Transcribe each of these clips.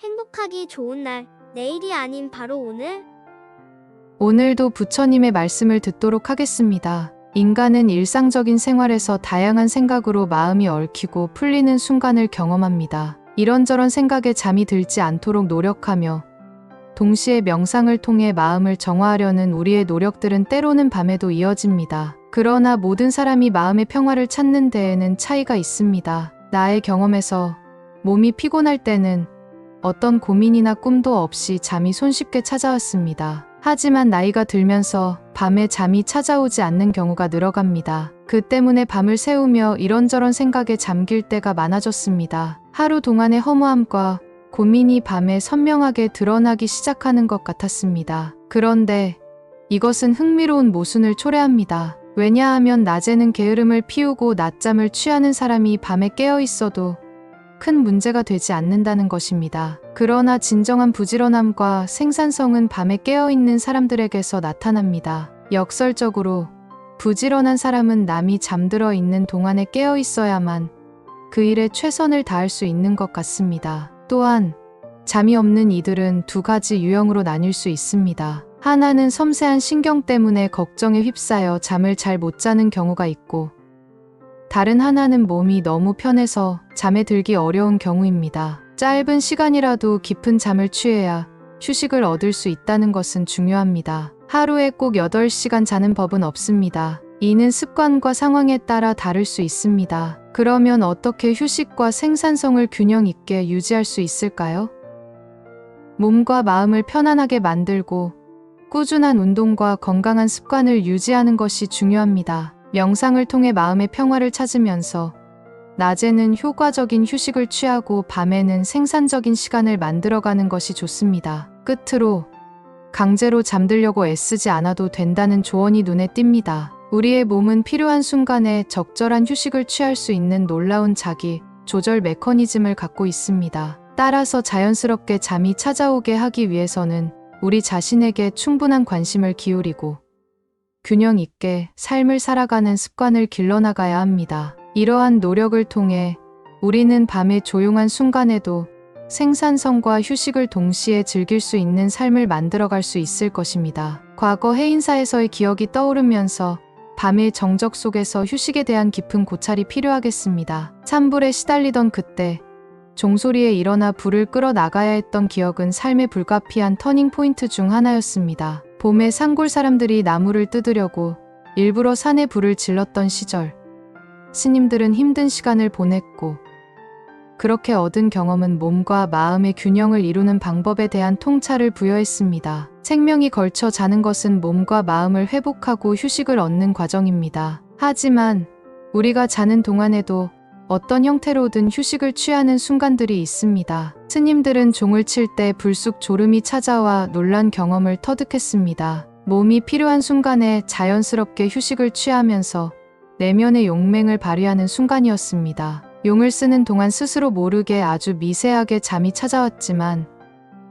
행복하기 좋은 날, 내일이 아닌 바로 오늘. 오늘도 부처님의 말씀을 듣도록 하겠습니다. 인간은 일상적인 생활에서 다양한 생각으로 마음이 얽히고 풀리는 순간을 경험합니다. 이런저런 생각에 잠이 들지 않도록 노력하며 동시에 명상을 통해 마음을 정화하려는 우리의 노력들은 때로는 밤에도 이어집니다. 그러나 모든 사람이 마음의 평화를 찾는 데에는 차이가 있습니다. 나의 경험에서 몸이 피곤할 때는 어떤 고민이나 꿈도 없이 잠이 손쉽게 찾아왔습니다. 하지만 나이가 들면서 밤에 잠이 찾아오지 않는 경우가 늘어갑니다. 그 때문에 밤을 새우며 이런저런 생각에 잠길 때가 많아졌습니다. 하루 동안의 허무함과 고민이 밤에 선명하게 드러나기 시작하는 것 같았습니다. 그런데 이것은 흥미로운 모순을 초래합니다. 왜냐하면 낮에는 게으름을 피우고 낮잠을 취하는 사람이 밤에 깨어 있어도 큰 문제가 되지 않는다는 것입니다. 그러나 진정한 부지런함과 생산성은 밤에 깨어있는 사람들에게서 나타납니다. 역설적으로 부지런한 사람은 남이 잠들어 있는 동안에 깨어 있어야만 그 일에 최선을 다할 수 있는 것 같습니다. 또한 잠이 없는 이들은 두 가지 유형으로 나뉠 수 있습니다. 하나는 섬세한 신경 때문에 걱정에 휩싸여 잠을 잘 못 자는 경우가 있고, 다른 하나는 몸이 너무 편해서 잠에 들기 어려운 경우입니다. 짧은 시간이라도 깊은 잠을 취해야 휴식을 얻을 수 있다는 것은 중요합니다. 하루에 꼭 8시간 자는 법은 없습니다. 이는 습관과 상황에 따라 다를 수 있습니다. 그러면 어떻게 휴식과 생산성을 균형 있게 유지할 수 있을까요? 몸과 마음을 편안하게 만들고 꾸준한 운동과 건강한 습관을 유지하는 것이 중요합니다. 명상을 통해 마음의 평화를 찾으면서 낮에는 효과적인 휴식을 취하고 밤에는 생산적인 시간을 만들어가는 것이 좋습니다. 끝으로 강제로 잠들려고 애쓰지 않아도 된다는 조언이 눈에 띕니다. 우리의 몸은 필요한 순간에 적절한 휴식을 취할 수 있는 놀라운 자기 조절 메커니즘을 갖고 있습니다. 따라서 자연스럽게 잠이 찾아오게 하기 위해서는 우리 자신에게 충분한 관심을 기울이고 균형 있게 삶을 살아가는 습관을 길러나가야 합니다. 이러한 노력을 통해 우리는 밤의 조용한 순간에도 생산성과 휴식을 동시에 즐길 수 있는 삶을 만들어갈 수 있을 것입니다. 과거 해인사에서의 기억이 떠오르면서 밤의 정적 속에서 휴식에 대한 깊은 고찰이 필요하겠습니다. 찬불에 시달리던 그때 종소리에 일어나 불을 끌어 나가야 했던 기억은 삶의 불가피한 터닝 포인트 중 하나였습니다. 봄에 산골 사람들이 나무를 뜯으려고 일부러 산에 불을 질렀던 시절, 스님들은 힘든 시간을 보냈고, 그렇게 얻은 경험은 몸과 마음의 균형을 이루는 방법에 대한 통찰을 부여했습니다. 생명이 걸쳐 자는 것은 몸과 마음을 회복하고 휴식을 얻는 과정입니다. 하지만 우리가 자는 동안에도 어떤 형태로든 휴식을 취하는 순간들이 있습니다. 스님들은 종을 칠 때 불쑥 졸음이 찾아와 놀란 경험을 터득했습니다. 몸이 필요한 순간에 자연스럽게 휴식을 취하면서 내면의 용맹을 발휘하는 순간이었습니다. 용을 쓰는 동안 스스로 모르게 아주 미세하게 잠이 찾아왔지만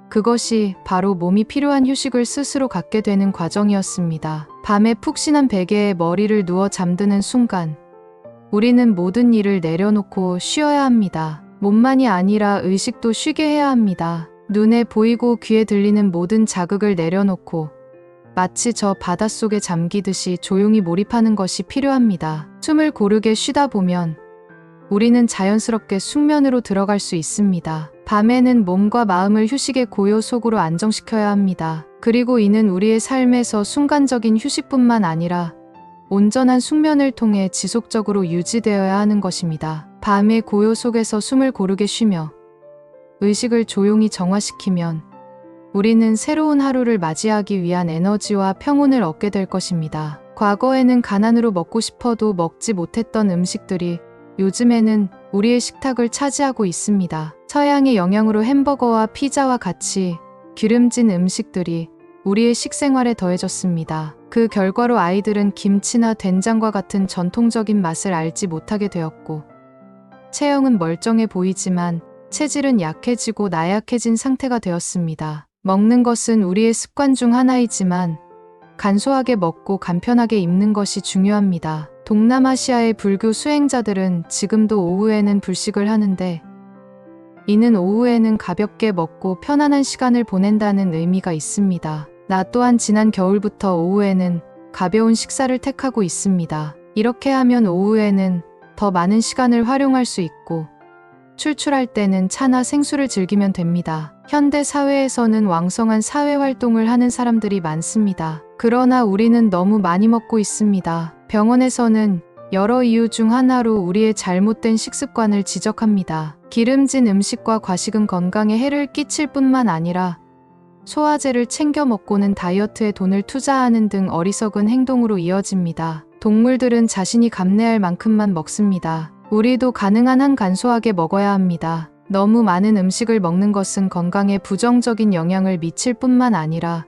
그것이 바로 몸이 필요한 휴식을 스스로 갖게 되는 과정이었습니다. 밤에 푹신한 베개에 머리를 누워 잠드는 순간 우리는 모든 일을 내려놓고 쉬어야 합니다. 몸만이 아니라 의식도 쉬게 해야 합니다. 눈에 보이고 귀에 들리는 모든 자극을 내려놓고 마치 저 바닷속에 잠기듯이 조용히 몰입하는 것이 필요합니다. 숨을 고르게 쉬다 보면 우리는 자연스럽게 숙면으로 들어갈 수 있습니다. 밤에는 몸과 마음을 휴식의 고요 속으로 안정시켜야 합니다. 그리고 이는 우리의 삶에서 순간적인 휴식뿐만 아니라 온전한 숙면을 통해 지속적으로 유지되어야 하는 것입니다. 밤의 고요 속에서 숨을 고르게 쉬며 의식을 조용히 정화시키면 우리는 새로운 하루를 맞이하기 위한 에너지와 평온을 얻게 될 것입니다. 과거에는 가난으로 먹고 싶어도 먹지 못했던 음식들이 요즘에는 우리의 식탁을 차지하고 있습니다. 서양의 영향으로 햄버거와 피자와 같이 기름진 음식들이 우리의 식생활에 더해졌습니다. 그 결과로 아이들은 김치나 된장과 같은 전통적인 맛을 알지 못하게 되었고, 체형은 멀쩡해 보이지만 체질은 약해지고 나약해진 상태가 되었습니다. 먹는 것은 우리의 습관 중 하나이지만 간소하게 먹고 간편하게 입는 것이 중요합니다. 동남아시아의 불교 수행자들은 지금도 오후에는 불식을 하는데 이는 오후에는 가볍게 먹고 편안한 시간을 보낸다는 의미가 있습니다. 나 또한 지난 겨울부터 오후에는 가벼운 식사를 택하고 있습니다. 이렇게 하면 오후에는 더 많은 시간을 활용할 수 있고 출출할 때는 차나 생수를 즐기면 됩니다. 현대 사회에서는 왕성한 사회 활동을 하는 사람들이 많습니다. 그러나 우리는 너무 많이 먹고 있습니다. 병원에서는 여러 이유 중 하나로 우리의 잘못된 식습관을 지적합니다. 기름진 음식과 과식은 건강에 해를 끼칠 뿐만 아니라 소화제를 챙겨 먹고는 다이어트에 돈을 투자하는 등 어리석은 행동으로 이어집니다. 동물들은 자신이 감내할 만큼만 먹습니다. 우리도 가능한 한 간소하게 먹어야 합니다. 너무 많은 음식을 먹는 것은 건강에 부정적인 영향을 미칠 뿐만 아니라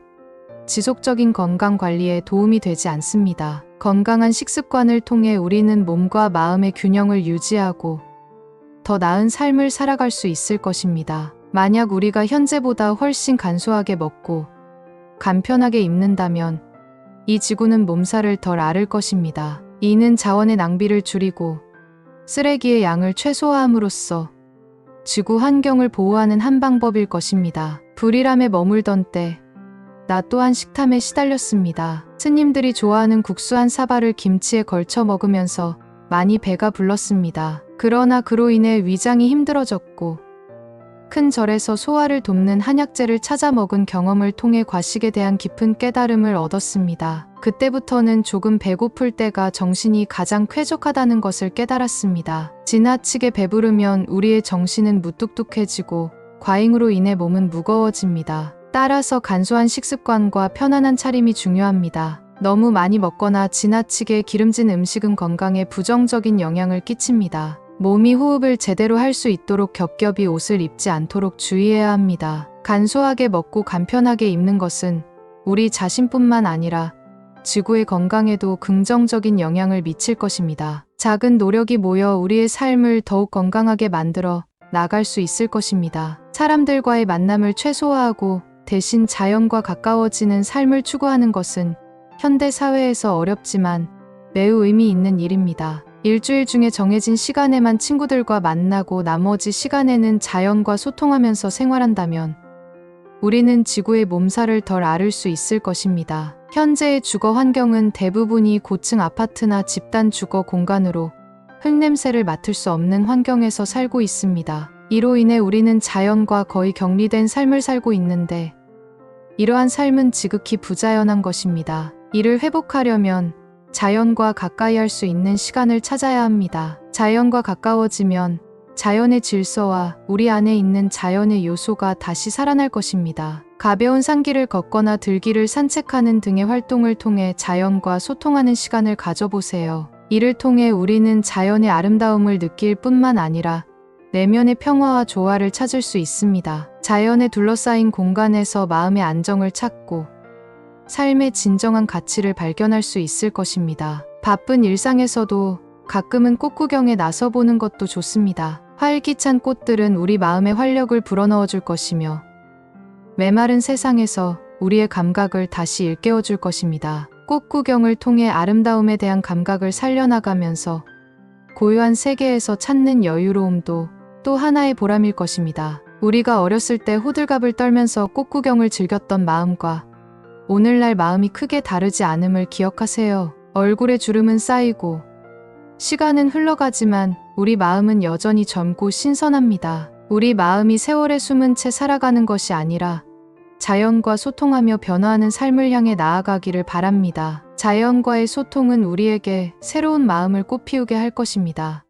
지속적인 건강 관리에 도움이 되지 않습니다. 건강한 식습관을 통해 우리는 몸과 마음의 균형을 유지하고 더 나은 삶을 살아갈 수 있을 것입니다. 만약 우리가 현재보다 훨씬 간소하게 먹고 간편하게 입는다면 이 지구는 몸살을 덜 앓을 것입니다. 이는 자원의 낭비를 줄이고 쓰레기의 양을 최소화함으로써 지구 환경을 보호하는 한 방법일 것입니다. 불이람에 머물던 때 나 또한 식탐에 시달렸습니다. 스님들이 좋아하는 국수 한 사발을 김치에 걸쳐 먹으면서 많이 배가 불렀습니다. 그러나 그로 인해 위장이 힘들어졌고 큰 절에서 소화를 돕는 한약재를 찾아 먹은 경험을 통해 과식에 대한 깊은 깨달음을 얻었습니다. 그때부터는 조금 배고플 때가 정신이 가장 쾌적하다는 것을 깨달았습니다. 지나치게 배부르면 우리의 정신은 무뚝뚝해지고 과잉으로 인해 몸은 무거워집니다. 따라서 간소한 식습관과 편안한 차림이 중요합니다. 너무 많이 먹거나 지나치게 기름진 음식은 건강에 부정적인 영향을 끼칩니다. 몸이 호흡을 제대로 할 수 있도록 겹겹이 옷을 입지 않도록 주의해야 합니다. 간소하게 먹고 간편하게 입는 것은 우리 자신뿐만 아니라 지구의 건강에도 긍정적인 영향을 미칠 것입니다. 작은 노력이 모여 우리의 삶을 더욱 건강하게 만들어 나갈 수 있을 것입니다. 사람들과의 만남을 최소화하고 대신 자연과 가까워지는 삶을 추구하는 것은 현대 사회에서 어렵지만 매우 의미 있는 일입니다. 일주일 중에 정해진 시간에만 친구들과 만나고 나머지 시간에는 자연과 소통하면서 생활한다면 우리는 지구의 몸살을 덜 앓을 수 있을 것입니다. 현재의 주거 환경은 대부분이 고층 아파트나 집단 주거 공간으로 흙냄새를 맡을 수 없는 환경에서 살고 있습니다. 이로 인해 우리는 자연과 거의 격리된 삶을 살고 있는데 이러한 삶은 지극히 부자연한 것입니다. 이를 회복하려면 자연과 가까이 할 수 있는 시간을 찾아야 합니다. 자연과 가까워지면 자연의 질서와 우리 안에 있는 자연의 요소가 다시 살아날 것입니다. 가벼운 산길을 걷거나 들길을 산책하는 등의 활동을 통해 자연과 소통하는 시간을 가져보세요. 이를 통해 우리는 자연의 아름다움을 느낄 뿐만 아니라 내면의 평화와 조화를 찾을 수 있습니다. 자연에 둘러싸인 공간에서 마음의 안정을 찾고 삶의 진정한 가치를 발견할 수 있을 것입니다. 바쁜 일상에서도 가끔은 꽃 구경에 나서보는 것도 좋습니다. 활기찬 꽃들은 우리 마음의 활력을 불어넣어 줄 것이며 메마른 세상에서 우리의 감각을 다시 일깨워 줄 것입니다. 꽃 구경을 통해 아름다움에 대한 감각을 살려나가면서 고요한 세계에서 찾는 여유로움도 또 하나의 보람일 것입니다. 우리가 어렸을 때 호들갑을 떨면서 꽃 구경을 즐겼던 마음과 오늘날 마음이 크게 다르지 않음을 기억하세요. 얼굴에 주름은 쌓이고 시간은 흘러가지만 우리 마음은 여전히 젊고 신선합니다. 우리 마음이 세월에 숨은 채 살아가는 것이 아니라 자연과 소통하며 변화하는 삶을 향해 나아가기를 바랍니다. 자연과의 소통은 우리에게 새로운 마음을 꽃피우게 할 것입니다.